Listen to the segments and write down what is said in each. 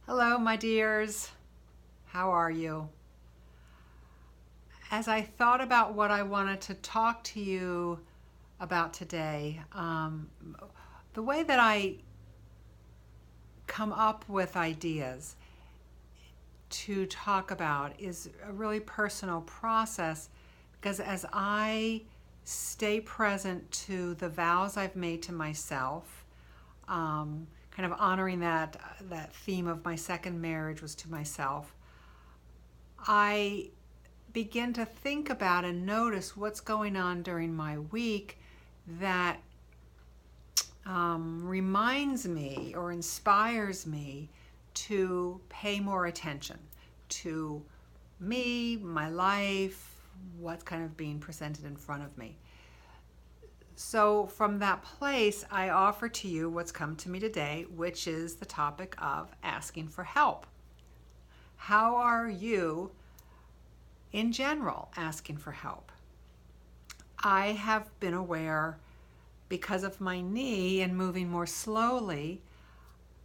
Hello, my dears. How are you? As I thought about what I wanted to talk to you about today, the way that I come up with ideas to talk about is a really personal process because as I stay present to the vows I've made to myself, kind of honoring that theme of my second marriage was to myself, I begin to think about and notice what's going on during my week that reminds me or inspires me to pay more attention to me, my life, what's kind of being presented in front of me. So, from that place, I offer to you what's come to me today, which is the topic of asking for help. How are you, in general, asking for help? I have been aware, because of my knee and moving more slowly,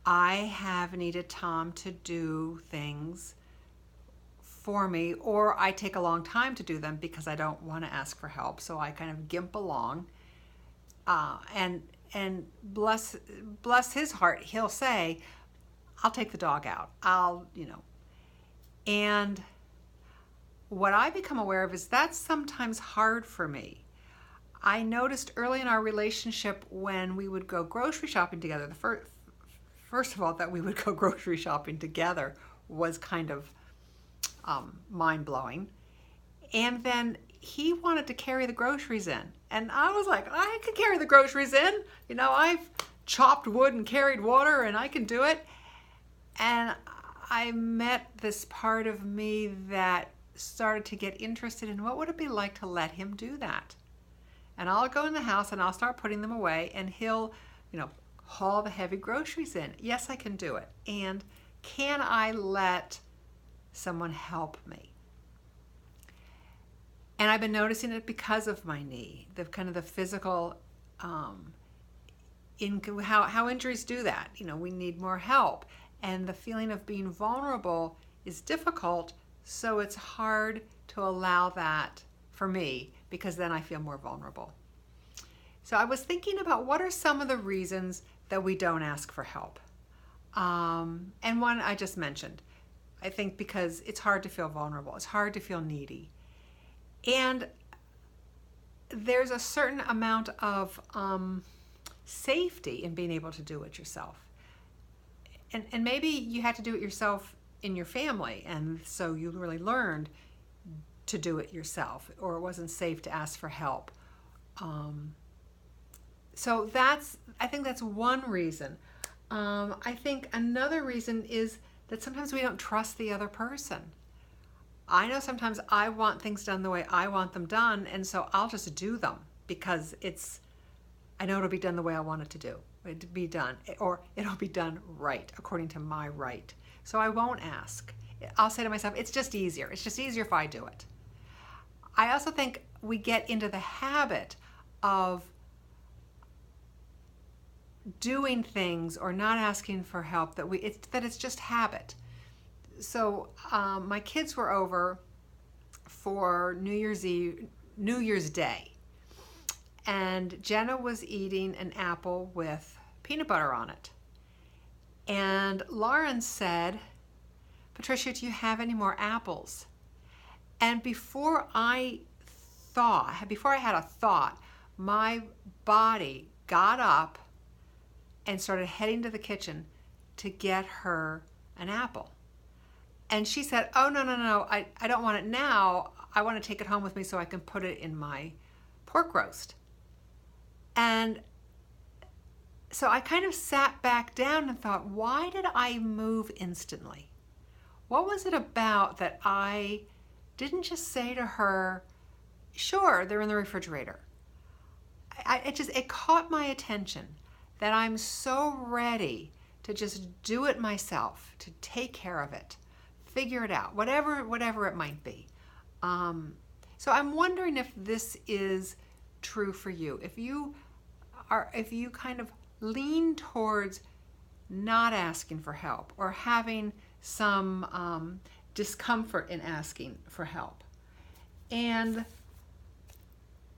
I have needed Tom to do things for me, or I take a long time to do them because I don't want to ask for help. So I kind of gimp along. And bless his heart, he'll say, I'll take the dog out. And what I become aware of is that's sometimes hard for me. I noticed early in our relationship when we would go grocery shopping together, first of all, that we would go grocery shopping together was kind of mind-blowing. And then he wanted to carry the groceries in. And I was like, I can carry the groceries in. I've chopped wood and carried water and I can do it. And I met this part of me that started to get interested in what would it be like to let him do that. And I'll go in the house and I'll start putting them away and he'll, haul the heavy groceries in. Yes, I can do it. And can I let someone help me? And I've been noticing it because of my knee, the kind of the physical, in how injuries do that. We need more help. And the feeling of being vulnerable is difficult, so it's hard to allow that for me because then I feel more vulnerable. So I was thinking about what are some of the reasons that we don't ask for help. And one I just mentioned. I think because it's hard to feel vulnerable. It's hard to feel needy. And there's a certain amount of safety in being able to do it yourself. And maybe you had to do it yourself in your family, and so you really learned to do it yourself, or it wasn't safe to ask for help. So I think that's one reason. I think another reason is that sometimes we don't trust the other person. I know sometimes I want things done the way I want them done, and so I'll just do them because I know it'll be done the way I want it to be done, or it'll be done right, according to my right. So I won't ask. I'll say to myself, it's just easier. It's just easier if I do it. I also think we get into the habit of doing things or not asking for help that it's just habit. So my kids were over for New Year's Day, and Jenna was eating an apple with peanut butter on it. And Lauren said, Patricia, do you have any more apples? And before I had a thought, my body got up and started heading to the kitchen to get her an apple. And she said, oh, no, I don't want it now. I want to take it home with me so I can put it in my pork roast. And so I kind of sat back down and thought, why did I move instantly? What was it about that I didn't just say to her, sure, they're in the refrigerator? It caught my attention that I'm so ready to just do it myself, to take care of it, figure it out, whatever it might be. So I'm wondering if this is true for you. If you kind of lean towards not asking for help or having some discomfort in asking for help. And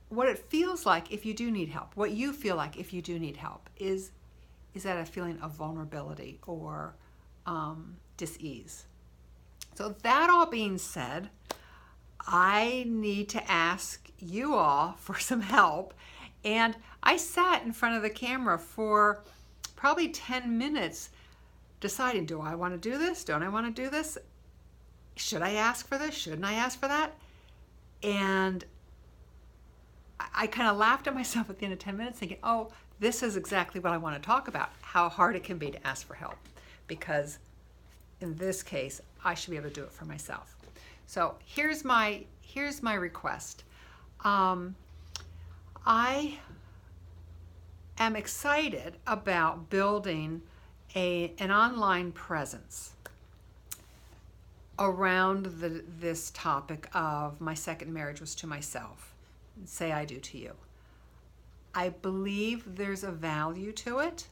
what it feels like if you do need help, what you feel like if you do need help is that a feeling of vulnerability or dis-ease. So that all being said, I need to ask you all for some help. And I sat in front of the camera for probably 10 minutes deciding, do I want to do this? Don't I want to do this? Should I ask for this? Shouldn't I ask for that? And I kind of laughed at myself at the end of 10 minutes thinking, oh, this is exactly what I want to talk about, how hard it can be to ask for help. Because in this case, I should be able to do it for myself. So here's my request. I am excited about building an online presence around this topic of my second marriage was to myself. Say I do to you. I believe there's a value to it.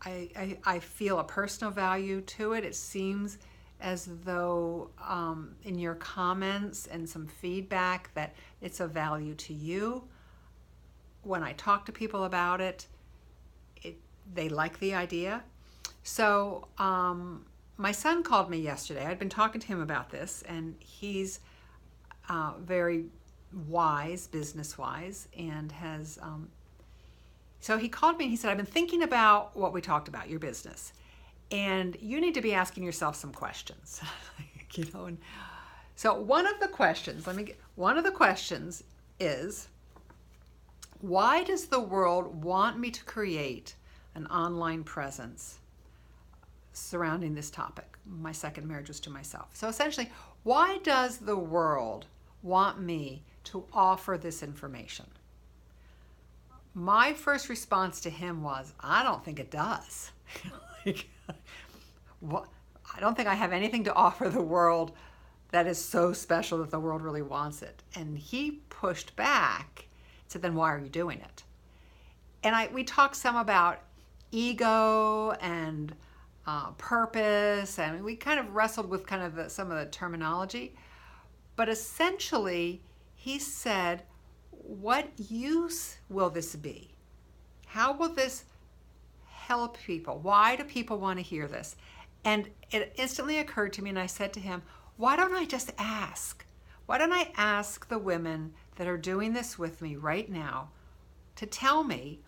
I feel a personal value to it. It seems as though in your comments and some feedback that it's of value to you. When I talk to people about it, they like the idea. So my son called me yesterday. I'd been talking to him about this, and he's very wise, business-wise, and has... So he called me and he said, I've been thinking about what we talked about, your business, and you need to be asking yourself some questions. And so one of the questions is, why does the world want me to create an online presence surrounding this topic? My second marriage was to myself. So essentially, why does the world want me to offer this information? My first response to him was, I don't think it does. I don't think I have anything to offer the world that is so special that the world really wants it. And he pushed back, said, then why are you doing it? And we talked some about ego and purpose, and we kind of wrestled with kind of some of the terminology. But essentially, he said, what use will this be? How will this help people? Why do people want to hear this? And it instantly occurred to me, and I said to him, why don't I just ask? Why don't I ask the women that are doing this with me right now to tell me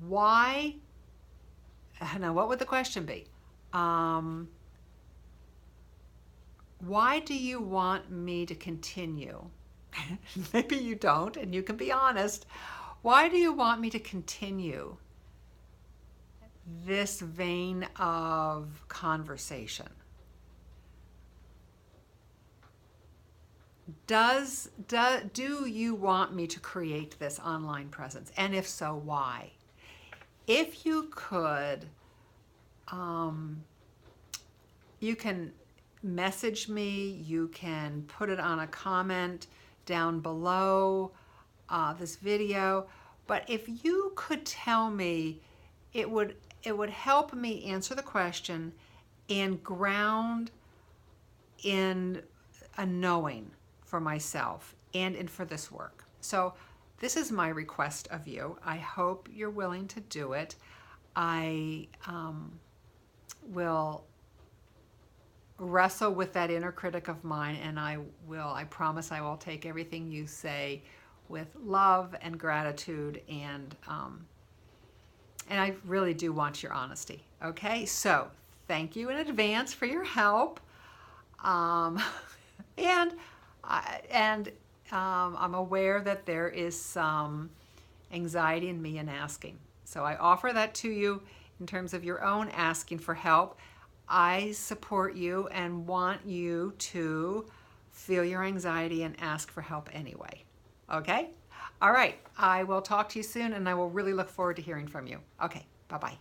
why? Now, what would the question be? Why do you want me to continue? Maybe you don't, and you can be honest. Why do you want me to continue this vein of conversation? Do you want me to create this online presence? And if so, why? If you could, you can message me, you can put it on a comment down below this video, but if you could tell me, it would help me answer the question and ground in a knowing for myself and for this work. So this is my request of you. I hope you're willing to do it. I will wrestle with that inner critic of mine, and I promise I will take everything you say with love and gratitude, and I really do want your honesty. Okay, so thank you in advance for your help, and I'm aware that there is some anxiety in me in asking, so I offer that to you in terms of your own asking for help. I support you and want you to feel your anxiety and ask for help anyway. Okay? All right. I will talk to you soon, and I will really look forward to hearing from you. Okay. Bye-bye.